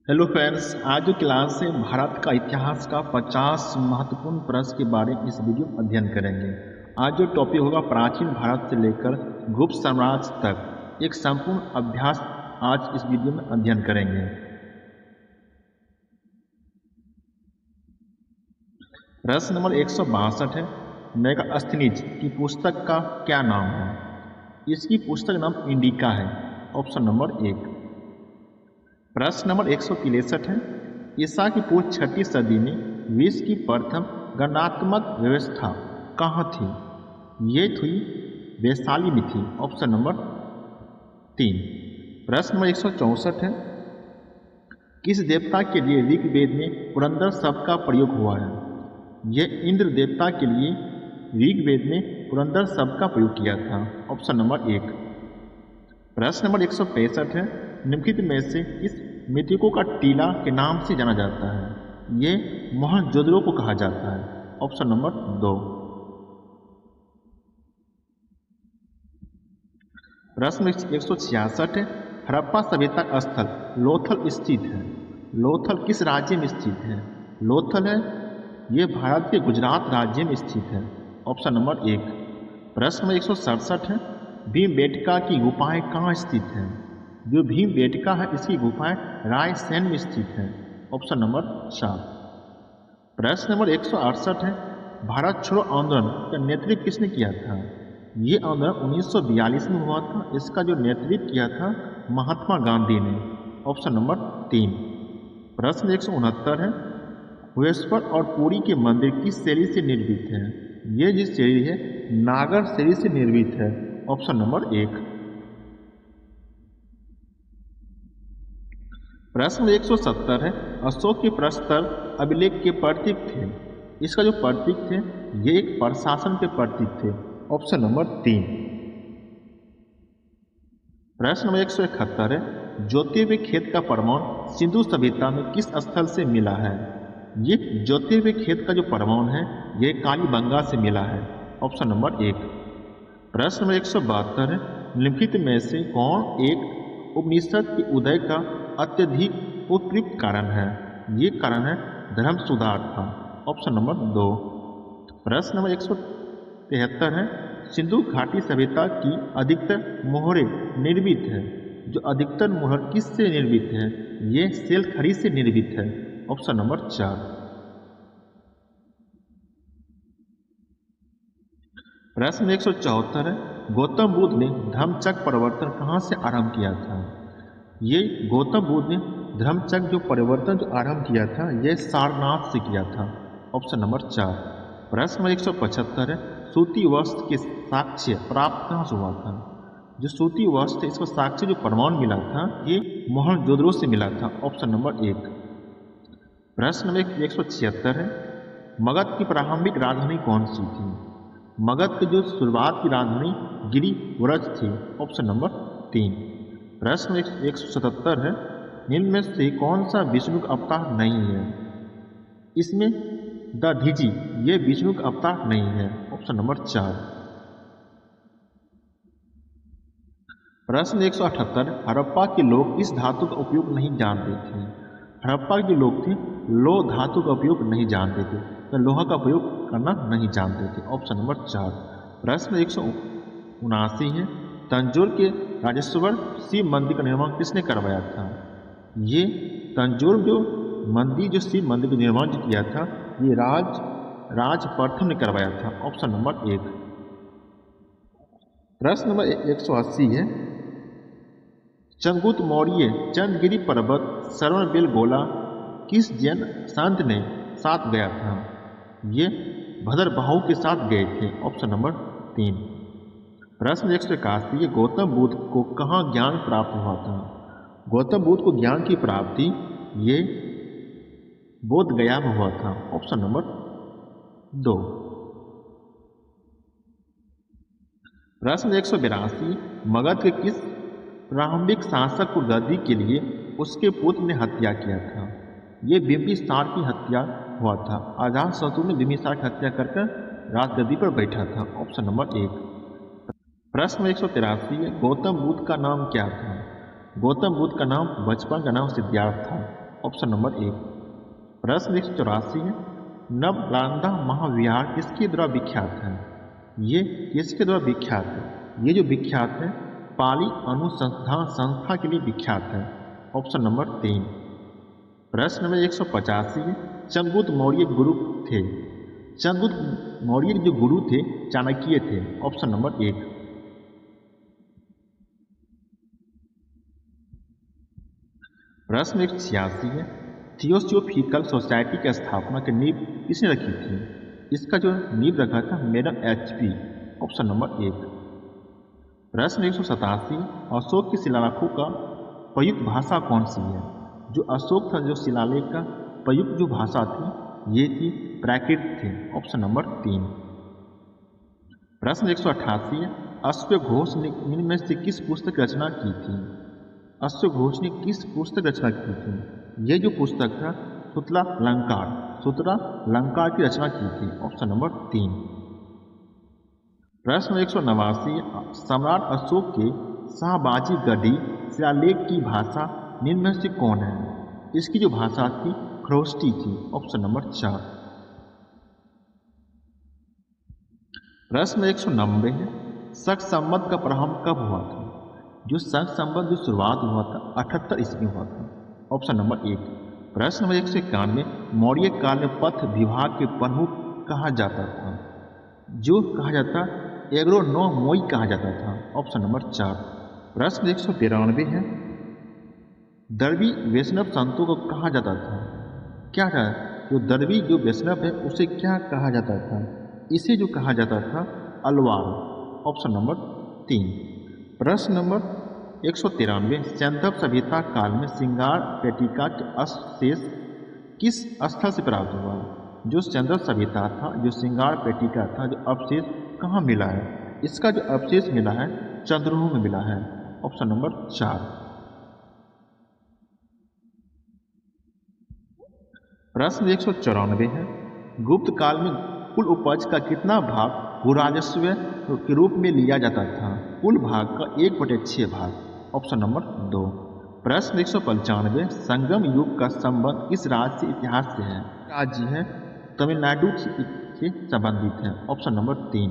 Hello friends, आज जो class है भारत का इतिहास का 50 महत्वपूर्ण प्रश्न के बारे में इस वीडियो में अध्ययन करेंगे। आज जो टॉपिक होगा प्राचीन भारत से लेकर गुप्त साम्राज्य तक एक संपूर्ण अभ्यास आज इस वीडियो में अध्ययन करेंगे। प्रश्न नंबर 162 है, मेगास्थनीज की पुस्तक का क्या नाम है? इसकी पुस्तक नाम इंडिका है। Option number 1। प्रश्न नंबर 163 है, ईसा की पूर्व 6वीं सदी में विश्व की प्रथम गणनात्मक व्यवस्था कहाँ थी? ये थी वैशाली में थी। Option number 3। प्रश्न नंबर 164 है, किस देवता के लिए ऋग्वेद में पुरंदर शब्द का प्रयोग हुआ है? यह इंद्र देवता के लिए ऋग्वेद में पुरंदर शब्द का प्रयोग किया था। Option number 1। प्रश्न नंबर 165 है, निम्नलिखित में से किस मृतकों का टीला के नाम से जाना जाता है? ये मोहनजोदड़ो को कहा जाता है। Option number 2। प्रश्न 166 है, हड़प्पा सभ्यता का स्थल लोथल स्थित है। लोथल किस राज्य में स्थित है? लोथल है ये भारत के गुजरात राज्य में स्थित है। Option number 1। प्रश्न नंबर 167 है, भीमबेटका की गुफाएं कहाँ स्थित हैं? जो भीमबेटका है इसकी गुफाएं रायसेन में स्थित हैं। Option number 4। प्रश्न नंबर 168 है, भारत छोड़ो आंदोलन का नेतृत्व किसने किया था? ये आंदोलन 1942 में हुआ था। इसका जो नेतृत्व किया था महात्मा गांधी ने। Option number 3। प्रश्न 169 है, हुएसपर और पुरी के मंदिर किस शैली से निर्मित है? ये जिस शैली है नागर शैली से निर्मित है। Option number 1। प्रश्न 170 है, अशोक के प्रस्तर अभिलेख के प्रतीक थे। इसका जो प्रतीक थे ये एक प्रशासन के प्रतीक थे। Option number 3। प्रश्न नंबर 171 है, ज्योतिर्मय खेत का प्रमाण सिंधु सभ्यता में किस स्थल से मिला है? ये ज्योतिर्मय खेत का जो प्रमाण है ये कालीबंगा से मिला है। Option number 1। प्रश्न नंबर 172 है, निम्नलिखित में से कौन एक उपनिषद के उदय का अत्यधिक उपयुक्त कारण है? ये कारण है धर्म सुधार था। Option number 2। प्रश्न नंबर 173 है, सिंधु घाटी सभ्यता की अधिकतर मोहरें निर्मित है। जो अधिकतर मोहर किससे निर्मित है? ये सेलखड़ी से निर्मित है। Option number 4। प्रश्न 174 है, गौतम बुद्ध ने धम्मचक्र परिवर्तन कहाँ से आरंभ किया था? ये गौतम बुद्ध ने धर्मचक्र जो परिवर्तन जो आरंभ किया था यह सारनाथ से किया था। Option number 4। प्रश्न नंबर 175 है, सूती वस्त्र के साक्ष्य प्राप्त कहाँ से हुआ था? जो सूती वस्त्र इसका साक्ष्य जो प्रमाण मिला था ये मोहनजोदड़ो से मिला था। Option number 1। प्रश्न नंबर 176 है, मगध की प्रारंभिक राजधानी कौन सी थी? मगध की जो शुरुआत की राजधानी गिरिव्रज थी। Option number 3। प्रश्न 177 है, निम्न में से कौन सा विष्णु का अवतार नहीं है? इसमें दधीचि ये विष्णु का अवतार नहीं है। Option number 4। प्रश्न 178, हड़प्पा के लोग किस धातु का उपयोग नहीं जानते थे? हड़प्पा के लोग थे लोह धातु का उपयोग नहीं जानते थे, तो लोहा का उपयोग करना नहीं जानते थे। Option number 4। प्रश्न 179 है, तंजौर के राजेश्वर शिव मंदिर का निर्माण किसने करवाया था? ये तंजौर जो मंदिर जो शिव मंदिर का निर्माण जो किया था ये राज प्रथम ने करवाया था। Option number 1। प्रश्न नंबर 180 है, चंद्रगुप्त मौर्य चंद्रगिरी पर्वत श्रवणबेलगोला किस जैन संत ने साथ गया था? ये भद्रबाहु के साथ गए थे। Option number 3। प्रश्न 181, ये गौतम बुद्ध को कहाँ ज्ञान प्राप्त हुआ था? गौतम बुद्ध को ज्ञान की प्राप्ति ये बोध गया में हुआ था। Option number 2। प्रश्न 182, मगध के किस प्रारंभिक शासक को गद्दी के लिए उसके पुत्र ने हत्या किया था? ये बिंबिसार की हत्या हुआ था। अजातशत्रु ने बिंबिसार की हत्या करके राजगद्दी पर बैठा था। Option number 1। प्रश्न 183 है, गौतम बुद्ध का नाम क्या था? गौतम बुद्ध का नाम बचपन का नाम सिद्धार्थ था। Option number 1। प्रश्न 184 है, नवनालंदा महाविहार किसके द्वारा विख्यात है? ये किसके द्वारा विख्यात है? ये जो विख्यात है पाली अनुसंधान संस्था के लिए विख्यात है। Option number 3। प्रश्न नंबर 185 है, चंद्रगुप्त मौर्य गुरु थे? चंद्रगुप्त मौर्य जो गुरु थे चाणक्य थे। Option number 1। प्रश्न 186 है, थियोसॉफिकल सोसाइटी की स्थापना की नींव किसने रखी थी? इसका जो नींव रखा था मैडम HP। Option number 1। प्रश्न 187, अशोक के शिलालेखों का प्रयुक्त भाषा कौन सी है? जो अशोक था जो शिलालेख का प्रयुक्त जो भाषा थी ये थी प्राकृत थे। Option number 3। प्रश्न 188 है, अश्वघोष ने इनमें से किस पुस्तक की रचना की थी? अश्वघोष ने किस पुस्तक की रचना की थी? ये जो पुस्तक था सूत्रालंकार की रचना की थी। Option number 3। प्रश्न 189, सम्राट अशोक के शाहबाजी गढ़ी शिलालेख की भाषा निम्न में से कौन है? इसकी जो भाषा थी खरोष्टी थी। Option number 4। प्रश्न 190 है, शक संवत का प्रारंभ कब हुआ था? जो शक संवत जो शुरुआत हुआ था 78 ईस्वी में हुआ था। Option number 1। प्रश्न नंबर 191, मौर्य काल में पथ विभाग के प्रमुख कहा जाता था? जो कहा जाता एग्रोनॉम मोई कहा जाता था। Option number 4। प्रश्न 193 है, दरबी वैष्णव संतों को कहा जाता था? क्या था? जो दरबी जो वैष्णव है उसे क्या कहा जाता था? इसे जो कहा जाता था अलवार। Option number 3। प्रश्न नंबर 193, सैंधव सभ्यता काल में श्रृंगार पेटिका के अवशेष किस स्थल से प्राप्त हुआ? जो सैंधव सभ्यता था जो श्रृंगार पेटिका था जो अवशेष कहाँ मिला है? इसका जो अवशेष मिला है चंद्रहू में मिला है। Option number 4। प्रश्न 194 है, गुप्त काल में कुल उपज का कितना भाग भूराजस्व के रूप में लिया जाता था? कुल भाग का 1/6 भाग। Option number 2। प्रश्न 195, संगम युग का संबंध किस राज्य से इतिहास से है? राज्य है तमिलनाडु से संबंधित है। Option number 3।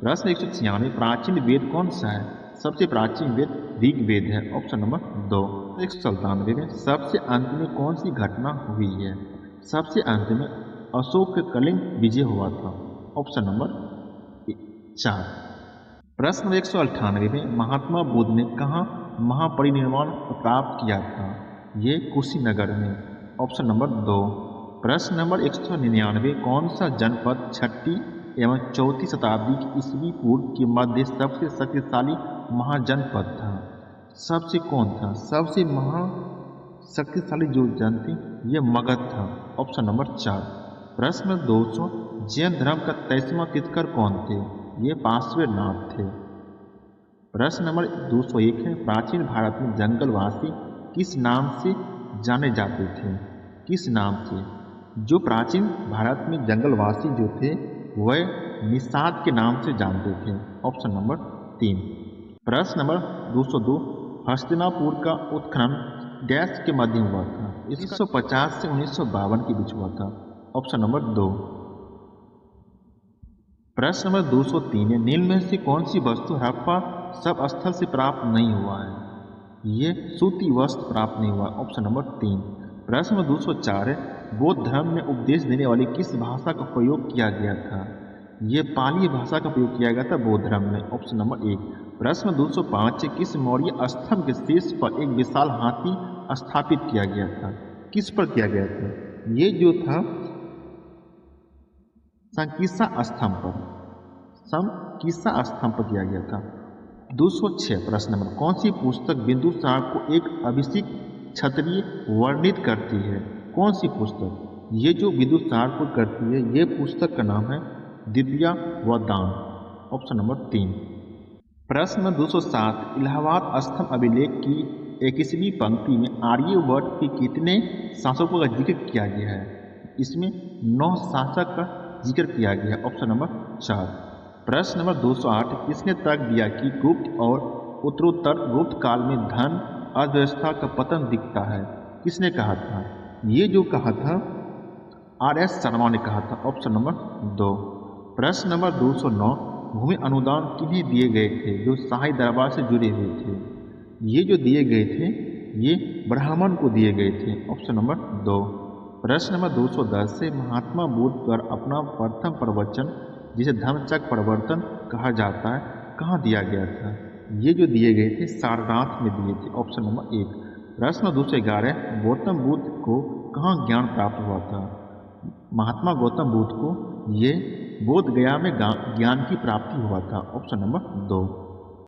प्रश्न 196, प्राचीन वेद कौन सा है? सबसे प्राचीन वेद ऋग्वेद है। Option number 2। 197 में सबसे अंत में कौन सी घटना हुई है? सबसे अंत में अशोक के कलिंग विजय हुआ था। Option number 4। प्रश्न 198 में महात्मा बुद्ध ने कहाँ महापरिनिर्वाण प्राप्त किया था? ये कुशीनगर में। Option number 2। प्रश्न नंबर 199, कौन सा जनपद 6वीं एवं 4वीं शताब्दी की ईस्वी पूर्व के मध्य सबसे शक्तिशाली महाजनपद था? सबसे कौन था? सबसे महाशक्तिशाली जो जन थी ये मगध था। Option number 4। प्रश्न 200, जैन धर्म का 23वां तीर्थंकर कौन थे? ये पार्श्वनाथ थे। प्रश्न नंबर 201 है, प्राचीन भारत में जंगलवासी किस नाम से जाने जाते थे? किस नाम से? जो प्राचीन भारत में जंगलवासी जो थे वह निषाद के नाम से जानते थे। Option number 3। प्रश्न नंबर 202, हस्तिनापुर का उत्खनन डैश के मध्य हुआ था? 1950 से 1952 के बीच हुआ था। Option number 2। प्रश्न नंबर 203 है, निम्न में से कौन सी वस्तु हड़प्पा सब स्थल से प्राप्त नहीं हुआ है? ये सूती वस्त्र प्राप्त नहीं हुआ। Option number 3। प्रश्न नंबर 204 है, बौद्ध धर्म में उपदेश देने वाली किस भाषा का प्रयोग किया गया था? ये पाली भाषा का प्रयोग किया गया था बौद्ध धर्म में। Option number 1। प्रश्न 205 है, किस मौर्य स्तंभ के शीर्ष पर एक विशाल हाथी स्थापित किया गया था? किस पर किया गया था? ये जो था संकीसा स्तंभ पर, संकीसा स्तंभ पर किया गया था। 206 प्रश्न नंबर, कौन सी पुस्तक बिंदुसार को एक अभिषिक्त क्षत्रिय वर्णित करती है? कौन सी पुस्तक? ये जो बिंदुसार को करती है ये पुस्तक का नाम है दिव्या वदान। Option number 3। प्रश्न 207, इलाहाबाद स्तंभ अभिलेख की 21वीं पंक्ति में आर्यभट्ट के कितने शासकों का जिक्र किया गया है? इसमें 9 शासक का जिक्र किया गया है। Option number 4। प्रश्न नंबर 208, किसने तर्क दिया कि गुप्त और उत्तरोत्तर गुप्त काल में धन अर्थव्यवस्था का पतन दिखता है? किसने कहा था? ये जो कहा था R.S. शर्मा ने कहा था। Option number 2। प्रश्न नंबर 209, भूमि अनुदान किन्हें दिए गए थे जो शाही दरबार से जुड़े हुए थे? ये जो दिए गए थे ये ब्राह्मण को दिए गए थे। Option number 2। प्रश्न नंबर 210 से महात्मा बुद्ध द्वारा अपना प्रथम प्रवचन जिसे धम्मचक्र प्रवर्तन कहा जाता है कहाँ दिया गया था? ये जो दिए गए थे सारनाथ में दिए थे। Option number 1। प्रश्न 211, गौतम बुद्ध को कहाँ ज्ञान प्राप्त हुआ था? महात्मा गौतम बुद्ध को ये बोध गया में ज्ञान की प्राप्ति हुआ था। Option number 2।